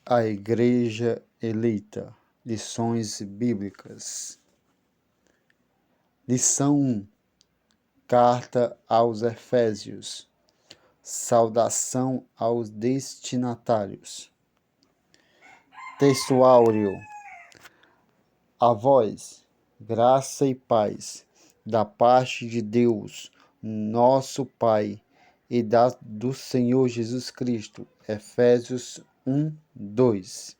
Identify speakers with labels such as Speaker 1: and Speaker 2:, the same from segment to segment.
Speaker 1: A Igreja Eleita. Lições Bíblicas. Lição 1. Carta aos Efésios. Saudação aos destinatários. Textuário. A vós, graça e paz, da parte de Deus, nosso Pai, e do Senhor Jesus Cristo. Efésios 1:2.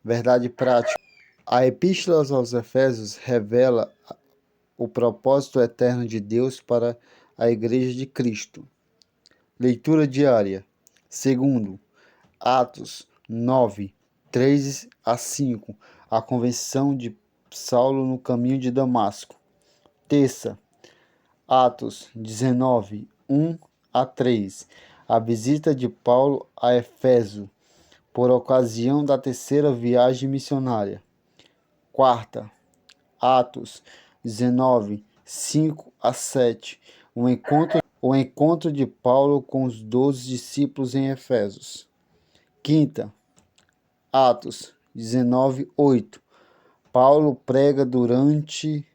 Speaker 1: Verdade prática. A Epístola aos Efésios revela o propósito eterno de Deus para a Igreja de Cristo. Leitura diária. Segundo, Atos 9, 3 a 5. A convenção de Saulo no caminho de Damasco. Terça, Atos 19, 1 a 3. A visita de Paulo a Éfeso, por ocasião da terceira viagem missionária. Quarta, Atos 19, 5 a 7. O encontro de Paulo com os 12 discípulos em Efésios. Quinta, Atos 19, 8. Paulo prega durante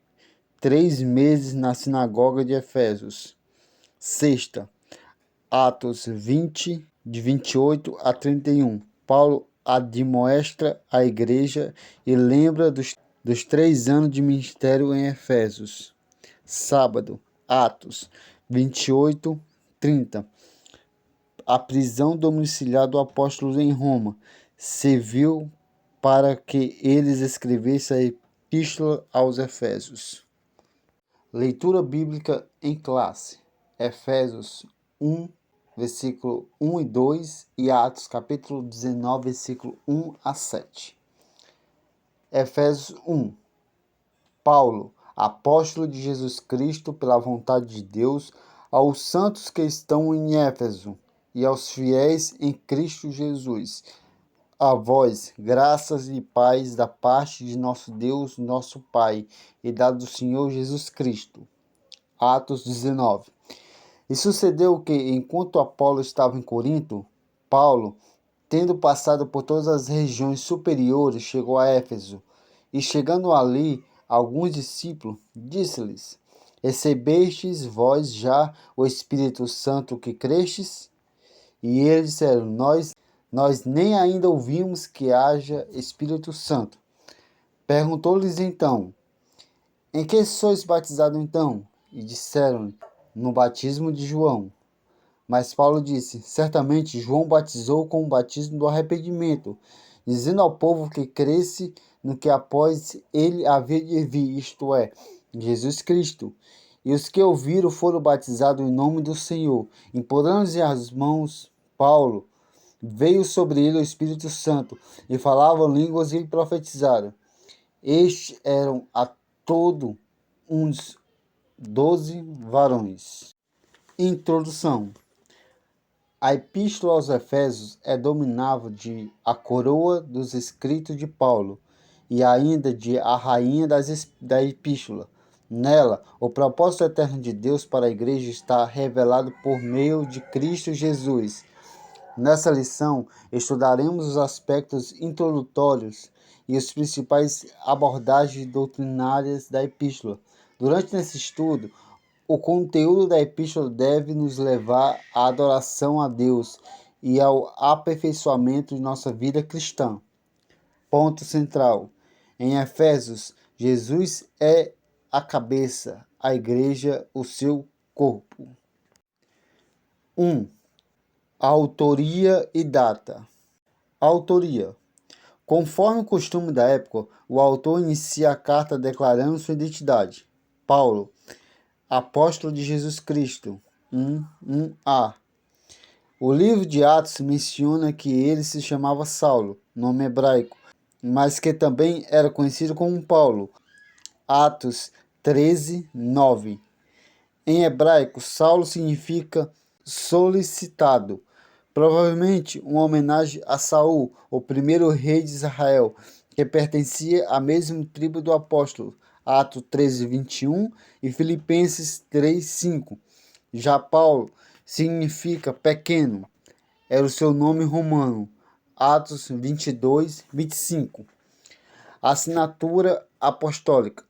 Speaker 1: 3 meses na sinagoga de Efésios. Sexta, Atos 20, de 28 a 31. Paulo admoesta a igreja e lembra dos 3 anos de ministério em Efésios. Sábado, Atos 28, 30. A prisão domiciliar do apóstolo em Roma serviu para que eles escrevessem a Epístola aos Efésios. Leitura bíblica em classe. Efésios 1, versículo 1 e 2 e Atos capítulo 19, versículo 1 a 7. Efésios 1. Paulo, apóstolo de Jesus Cristo pela vontade de Deus, aos santos que estão em Éfeso e aos fiéis em Cristo Jesus. A vós, graças e paz da parte de nosso Deus, nosso Pai, e da do Senhor Jesus Cristo. Atos 19. E sucedeu que, enquanto Apolo estava em Corinto, Paulo, tendo passado por todas as regiões superiores, chegou a Éfeso. E chegando ali, alguns discípulos, disse-lhes: Recebestes vós já o Espírito Santo que crestes? E eles disseram: Nós nem ainda ouvimos que haja Espírito Santo. Perguntou-lhes então: Em que sois batizados então? E disseram: No batismo de João. Mas Paulo disse: Certamente João batizou com o batismo do arrependimento, dizendo ao povo que cresce no que após ele havia de vir, isto é, Jesus Cristo. E os que ouviram foram batizados em nome do Senhor. Impondo-lhes as mãos, Paulo, veio sobre ele o Espírito Santo, e falavam línguas e profetizaram. Estes eram a todo uns 12 varões. Introdução. A Epístola aos Efésios é dominada de a coroa dos escritos de Paulo e ainda de a rainha da Epístola. Nela, o propósito eterno de Deus para a igreja está revelado por meio de Cristo Jesus. Nessa lição, estudaremos os aspectos introdutórios e as principais abordagens doutrinárias da Epístola. Durante esse estudo, o conteúdo da Epístola deve nos levar à adoração a Deus e ao aperfeiçoamento de nossa vida cristã. Ponto central. Em Efésios, Jesus é a cabeça, a igreja, o seu corpo. 1. Autoria e data. Autoria. Conforme o costume da época, o autor inicia a carta declarando sua identidade. Paulo, apóstolo de Jesus Cristo. 1a. O livro de Atos menciona que ele se chamava Saulo, nome hebraico, mas que também era conhecido como Paulo. Atos 13, 9. Em hebraico, Saulo significa solicitado, provavelmente uma homenagem a Saul, o primeiro rei de Israel, que pertencia à mesma tribo do apóstolo. Atos 13, 21 e Filipenses 3, 5. Já Paulo significa pequeno, era o seu nome romano. Atos 22, 25. Assinatura apostólica.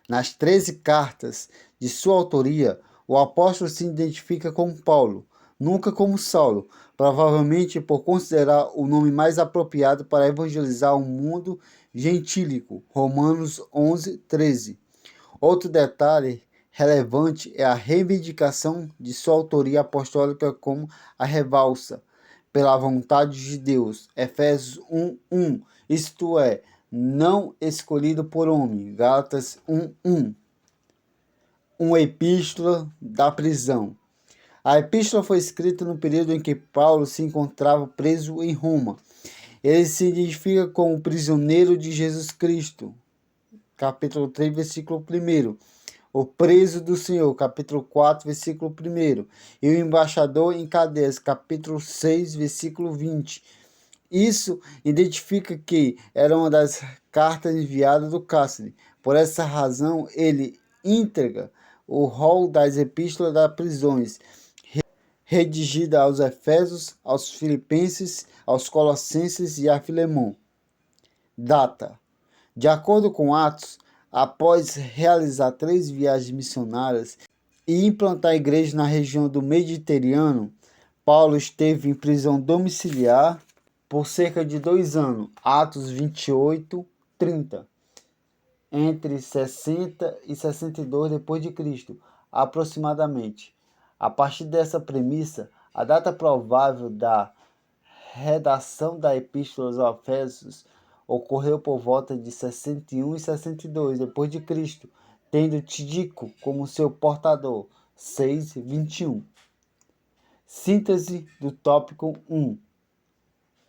Speaker 1: Nas 13 cartas de sua autoria, o apóstolo se identifica como Paulo, nunca como Saulo, provavelmente por considerar o nome mais apropriado para evangelizar o mundo gentílico. Romanos 11, 13. Outro detalhe relevante é a reivindicação de sua autoria apostólica como a revalsa pela vontade de Deus. Efésios 1, 1. Isto é, não escolhido por homem. Gálatas 1, 1. Uma epístola da prisão. A epístola foi escrita no período em que Paulo se encontrava preso em Roma. Ele se identifica como prisioneiro de Jesus Cristo, capítulo 3, versículo 1. O preso do Senhor, capítulo 4, versículo 1. E o embaixador em cadeias, capítulo 6, versículo 20. Isso identifica que era uma das cartas enviadas do cárcere. Por essa razão, ele integra o rol das epístolas das prisões, redigida aos Efésios, aos Filipenses, aos Colossenses e a Filemão. Data. De acordo com Atos, após realizar 3 viagens missionárias e implantar igrejas na região do Mediterrâneo, Paulo esteve em prisão domiciliar por cerca de 2 anos, Atos 28, 30, entre 60 e 62 d.C., aproximadamente. A partir dessa premissa, a data provável da redação da Epístola aos Efésios ocorreu por volta de 61 e 62 d.C., tendo Tíquico como seu portador, 6, 21. Síntese do tópico 1.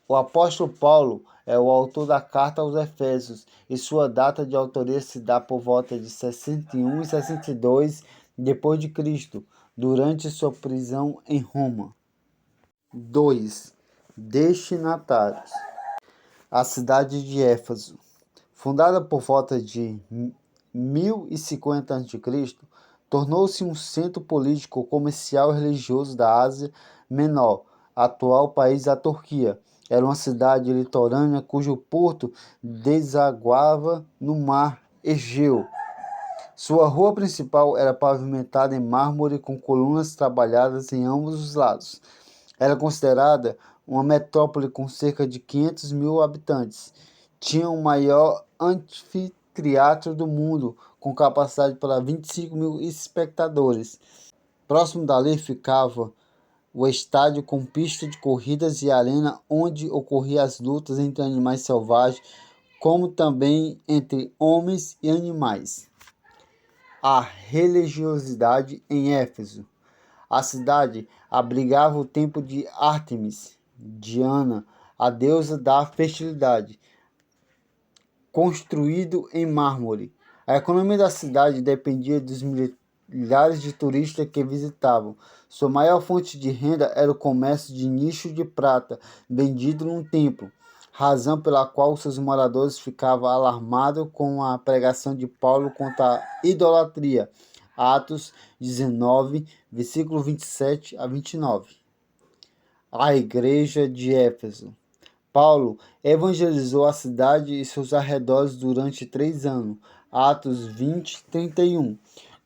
Speaker 1: O apóstolo Paulo é o autor da carta aos Efésios e sua data de autoria se dá por volta de 61 e 62 d.C., durante sua prisão em Roma. 2. Destinatários. A cidade de Éfeso, fundada por volta de 1050 a.C., tornou-se um centro político, comercial e religioso da Ásia Menor, atual país da Turquia. Era uma cidade litorânea cujo porto desaguava no mar Egeu. Sua rua principal era pavimentada em mármore com colunas trabalhadas em ambos os lados. Era considerada uma metrópole com cerca de 500 mil habitantes. Tinha o maior anfiteatro do mundo, com capacidade para 25 mil espectadores. Próximo dali ficava o estádio com pista de corridas e arena onde ocorriam as lutas entre animais selvagens, como também entre homens e animais. A religiosidade em Éfeso. A cidade abrigava o templo de Ártemis, Diana, a deusa da fertilidade, construído em mármore. A economia da cidade dependia dos milhares de turistas que visitavam. Sua maior fonte de renda era o comércio de nicho de prata, vendido no templo, razão pela qual seus moradores ficavam alarmados com a pregação de Paulo contra a idolatria. Atos 19, versículo 27 a 29. A igreja de Éfeso. Paulo evangelizou a cidade e seus arredores durante 3 anos. Atos 20, 31.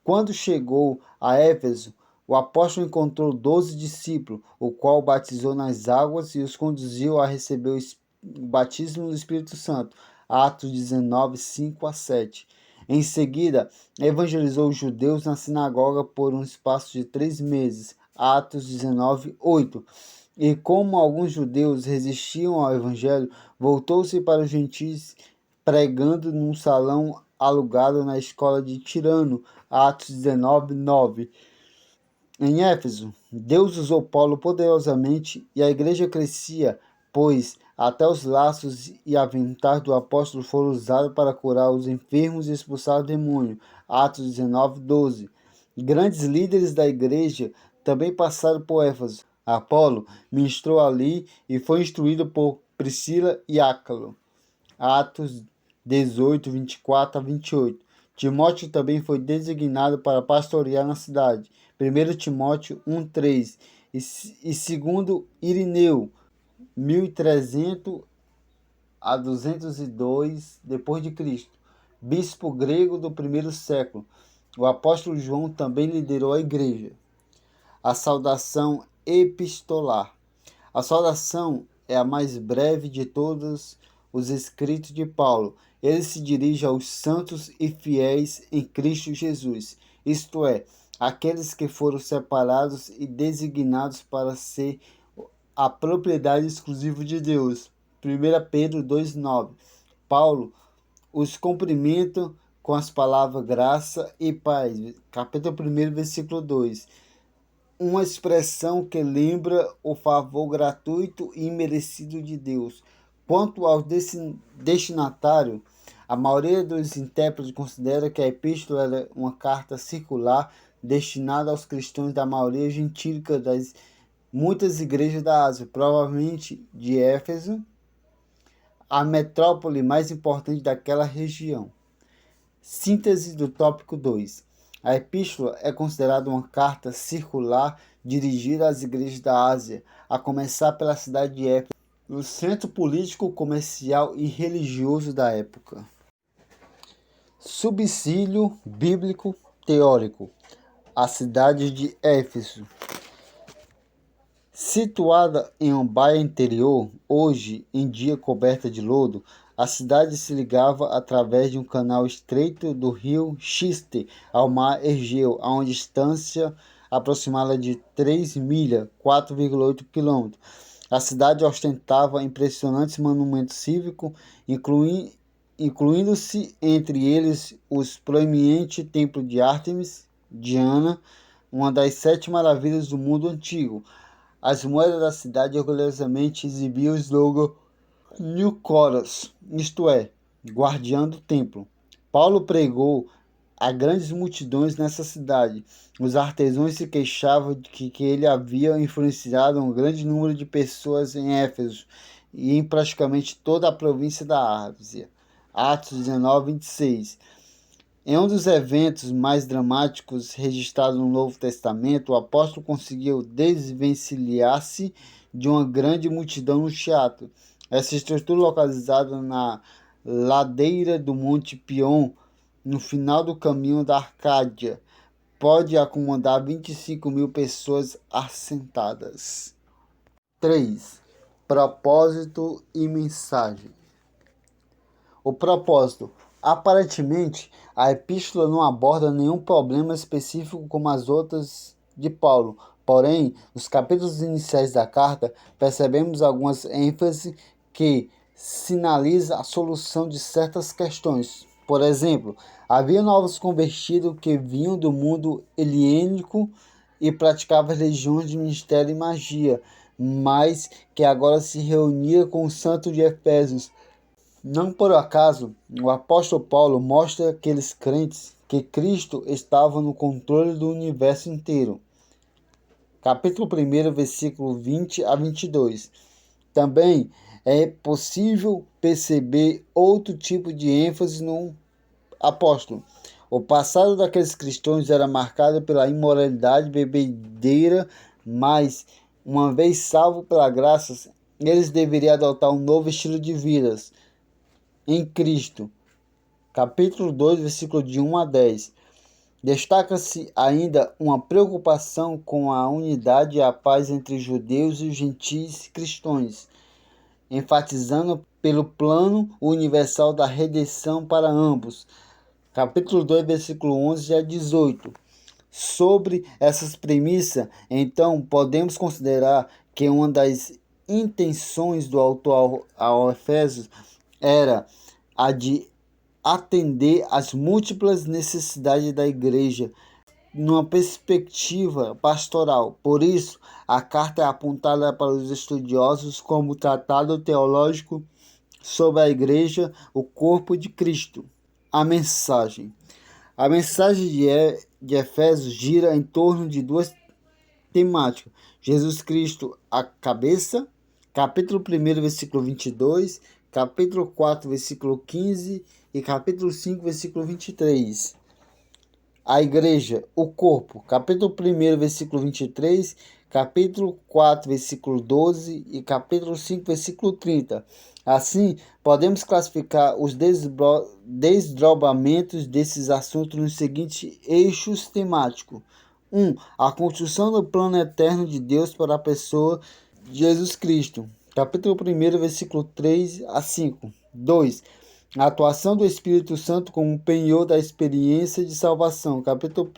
Speaker 1: Quando chegou a Éfeso, o apóstolo encontrou 12 discípulos, o qual batizou nas águas e os conduziu a receber o batismo do Espírito Santo. Atos 19, 5 a 7. Em seguida, evangelizou os judeus na sinagoga por um espaço de 3 meses. Atos 19, 8. E como alguns judeus resistiam ao evangelho, voltou-se para os gentios, pregando num salão alugado na escola de Tirano. Atos 19, 9. Em Éfeso, Deus usou Paulo poderosamente e a igreja crescia, pois até os laços e aventais do apóstolo foram usados para curar os enfermos e expulsar o demônio. Atos 19, 12. Grandes líderes da igreja também passaram por Éfeso. Apolo ministrou ali e foi instruído por Priscila e Áquilo. Atos 18, 24 a 28. Timóteo também foi designado para pastorear na cidade. 1 Timóteo 1, 3. E segundo Irineu, 1300 a 202 depois de Cristo, bispo grego do primeiro século. O apóstolo João também liderou a igreja. A saudação epistolar. A saudação é a mais breve de todos os escritos de Paulo. Ele se dirige aos santos e fiéis em Cristo Jesus, isto é, aqueles que foram separados e designados para ser a propriedade exclusiva de Deus. 1 Pedro 2,9. Paulo os cumprimenta com as palavras graça e paz. Capítulo 1, versículo 2. Uma expressão que lembra o favor gratuito e imerecido de Deus. Quanto ao destinatário, a maioria dos intérpretes considera que a epístola era uma carta circular destinada aos cristãos da maioria gentílica das muitas igrejas da Ásia, provavelmente de Éfeso, a metrópole mais importante daquela região. Síntese do tópico 2. A epístola é considerada uma carta circular dirigida às igrejas da Ásia, a começar pela cidade de Éfeso, o centro político, comercial e religioso da época. Subsídio bíblico teórico. A cidade de Éfeso. Situada em uma baía interior, hoje em dia coberta de lodo, a cidade se ligava através de um canal estreito do rio Chiste ao mar Egeu, a uma distância aproximada de 3 milhas, 4,8 km. A cidade ostentava impressionantes monumentos cívicos, incluindo-se entre eles os proeminentes templos de Ártemis, Diana, uma das 7 maravilhas do mundo antigo. As moedas da cidade orgulhosamente exibiam o slogan New Chorus, isto é, guardião do templo. Paulo pregou a grandes multidões nessa cidade. Os artesãos se queixavam de que ele havia influenciado um grande número de pessoas em Éfeso e em praticamente toda a província da Ásia. Atos 19, 26. Em um dos eventos mais dramáticos registrados no Novo Testamento, o apóstolo conseguiu desvencilhar-se de uma grande multidão no teatro. Essa estrutura, localizada na ladeira do Monte Pion, no final do caminho da Arcádia, pode acomodar 25.000 pessoas assentadas. 3. Propósito e mensagem. O propósito. Aparentemente, a epístola não aborda nenhum problema específico como as outras de Paulo. Porém, nos capítulos iniciais da carta, percebemos algumas ênfases que sinalizam a solução de certas questões. Por exemplo, havia novos convertidos que vinham do mundo helênico e praticavam religiões de mistério e magia, mas que agora se reuniam com o santo de Efésios. Não por acaso, o apóstolo Paulo mostra àqueles crentes que Cristo estava no controle do universo inteiro. Capítulo 1, versículo 20 a 22. Também é possível perceber outro tipo de ênfase no apóstolo. O passado daqueles cristãos era marcado pela imoralidade bebedeira, mas, uma vez salvo pela graça, eles deveriam adotar um novo estilo de vida em Cristo. Capítulo 2, versículo de 1 a 10. Destaca-se ainda uma preocupação com a unidade e a paz entre os judeus e os gentis cristãos, enfatizando pelo plano universal da redenção para ambos. Capítulo 2, versículo 11 a 18. Sobre essas premissas, então, podemos considerar que uma das intenções do autor ao Efésios era a de atender às múltiplas necessidades da igreja numa perspectiva pastoral. Por isso, a carta é apontada para os estudiosos como tratado teológico sobre a igreja, o corpo de Cristo. A mensagem. A mensagem de Efésios gira em torno de duas temáticas. Jesus Cristo, a cabeça, capítulo 1, versículo 22, capítulo 4, versículo 15 e capítulo 5, versículo 23. A igreja, o corpo, capítulo 1, versículo 23, capítulo 4, versículo 12 e capítulo 5, versículo 30. Assim, podemos classificar os desdobramentos desses assuntos nos seguintes eixos temáticos. 1. A construção do plano eterno de Deus para a pessoa de Jesus Cristo. Capítulo 1, versículo 3 a 5. 2. A atuação do Espírito Santo como penhor da experiência de salvação. Capítulo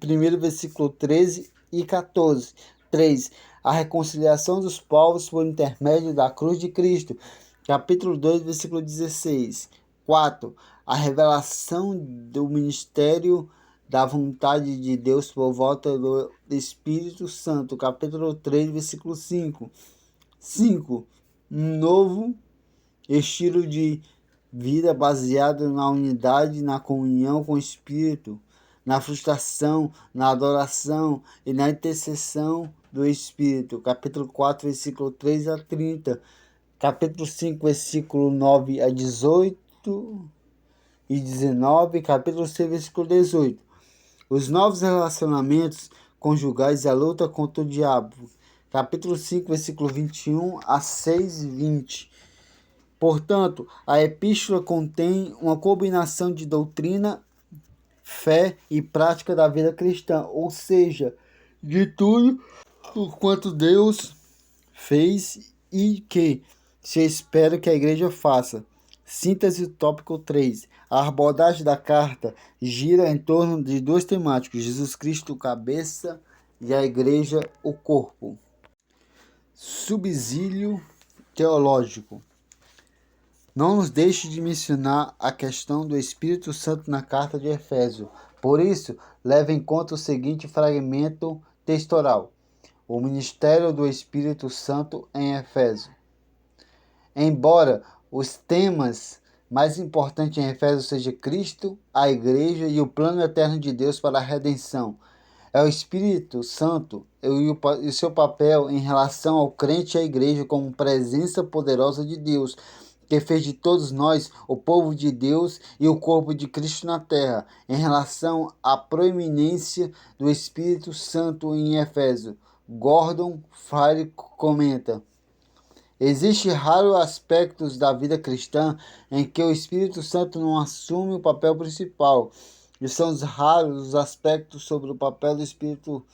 Speaker 1: 1, versículo 13 e 14. 3. A reconciliação dos povos por intermédio da cruz de Cristo. Capítulo 2, versículo 16. 4. A revelação do ministério da vontade de Deus por volta do Espírito Santo. Capítulo 3, versículo 5. 5. Um novo estilo de vida baseado na unidade, na comunhão com o Espírito, na frustração, na adoração e na intercessão do Espírito. Capítulo 4, versículo 3 a 30. Capítulo 5, versículo 9 a 18 e 19. Capítulo 6, versículo 18. Os novos relacionamentos conjugais e a luta contra o diabo. Capítulo 5, versículo 21 a 6 e 20. Portanto, a epístola contém uma combinação de doutrina, fé e prática da vida cristã, ou seja, de tudo o quanto Deus fez e que se espera que a igreja faça. Síntese tópico 3. A abordagem da carta gira em torno de dois temáticos: Jesus Cristo, o cabeça, e a igreja, o corpo. Subsídio teológico. Não nos deixe de mencionar a questão do Espírito Santo na carta de Efésios. Por isso, leve em conta o seguinte fragmento textual: o ministério do Espírito Santo em Efésios. Embora os temas mais importantes em Efésios seja Cristo, a igreja e o plano eterno de Deus para a redenção, é o Espírito Santo e o seu papel em relação ao crente e à igreja como presença poderosa de Deus, que fez de todos nós o povo de Deus e o corpo de Cristo na terra. Em relação à proeminência do Espírito Santo em Efésios, Gordon Fire comenta: existem raros aspectos da vida cristã em que o Espírito Santo não assume o papel principal, e são os raros os aspectos sobre o papel do Espírito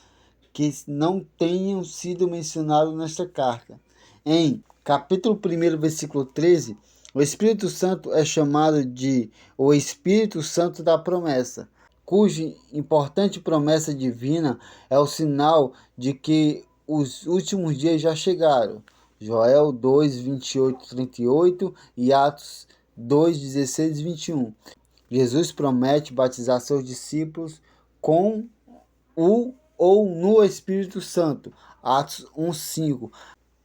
Speaker 1: que não tenham sido mencionados nesta carta. Em capítulo 1, versículo 13, o Espírito Santo é chamado de o Espírito Santo da promessa, cuja importante promessa divina é o sinal de que os últimos dias já chegaram. Joel 2, 28, 38 e Atos 2, 16 e 21. Jesus promete batizar seus discípulos com o ou no Espírito Santo. Atos 1, 5.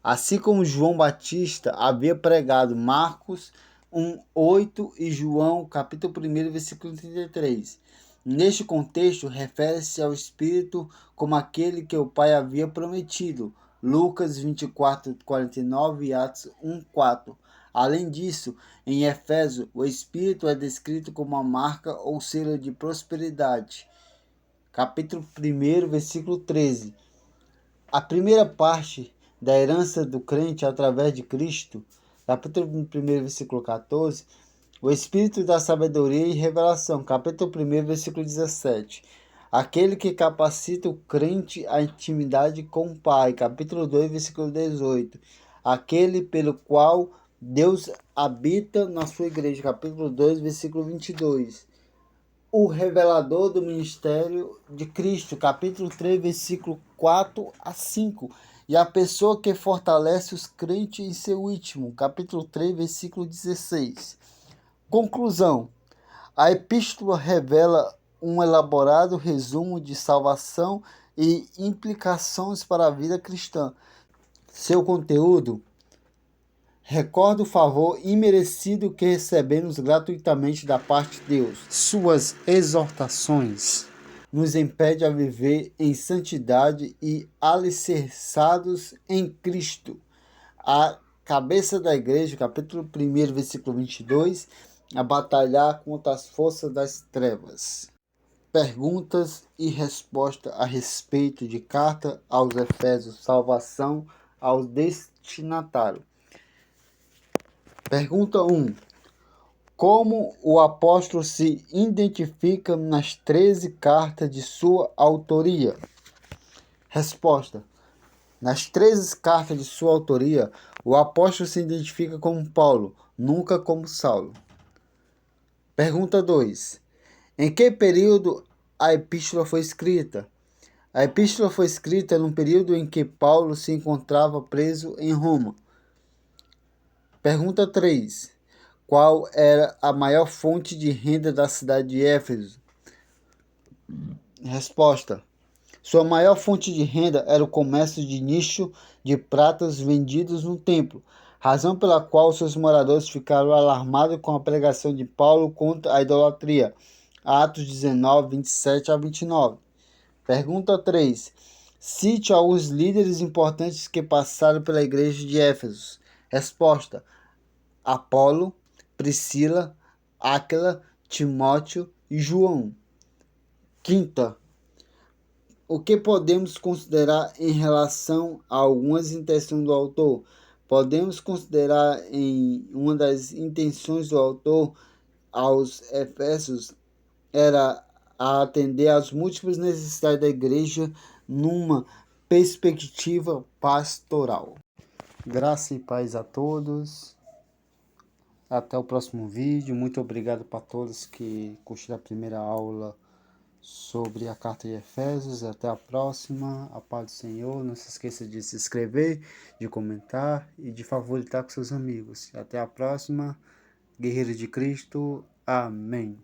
Speaker 1: Assim como João Batista havia pregado. Marcos 1, 8 e João capítulo 1, versículo 33. Neste contexto, refere-se ao Espírito como aquele que o Pai havia prometido. Lucas 24, 49 e Atos 1, 4. Além disso, em Efésios, o Espírito é descrito como uma marca ou selo de prosperidade. Capítulo 1, versículo 13. A primeira parte da herança do crente através de Cristo. Capítulo 1, versículo 14. O Espírito da sabedoria e revelação. Capítulo 1, versículo 17. Aquele que capacita o crente à intimidade com o Pai. Capítulo 2, versículo 18. Aquele pelo qual Deus habita na sua igreja. Capítulo 2, versículo 22. O revelador do ministério de Cristo. Capítulo 3, versículo 4 a 5. E a pessoa que fortalece os crentes em seu íntimo. Capítulo 3, versículo 16. Conclusão. A epístola revela um elaborado resumo de salvação e implicações para a vida cristã. Seu conteúdo recorda o favor imerecido que recebemos gratuitamente da parte de Deus. Suas exortações nos impedem a viver em santidade e alicerçados em Cristo. A cabeça da igreja, capítulo 1, versículo 22, a batalhar contra as forças das trevas. Perguntas e respostas a respeito de carta aos Efésios, salvação ao destinatário. Pergunta 1. Como o apóstolo se identifica nas 13 cartas de sua autoria? Resposta. Nas 13 cartas de sua autoria, o apóstolo se identifica como Paulo, nunca como Saulo. Pergunta 2. Em que período a epístola foi escrita? A epístola foi escrita num período em que Paulo se encontrava preso em Roma. Pergunta 3. Qual era a maior fonte de renda da cidade de Éfeso? Resposta. Sua maior fonte de renda era o comércio de nicho de pratas vendidos no templo, razão pela qual seus moradores ficaram alarmados com a pregação de Paulo contra a idolatria. Atos 19, 27 a 29. Pergunta 3. Cite alguns líderes importantes que passaram pela igreja de Éfeso. Resposta. Apolo, Priscila, Áquila, Timóteo e João. Quinta. O que podemos considerar em relação a algumas intenções do autor? Podemos considerar em uma das intenções do autor aos Efésios era a atender às múltiplas necessidades da igreja numa perspectiva pastoral. Graça e paz a todos. Até o próximo vídeo. Muito obrigado para todos que curtiram a primeira aula sobre a carta de Efésios. Até a próxima. A paz do Senhor. Não se esqueça de se inscrever, de comentar e de favoritar com seus amigos. Até a próxima. Guerreiro de Cristo. Amém.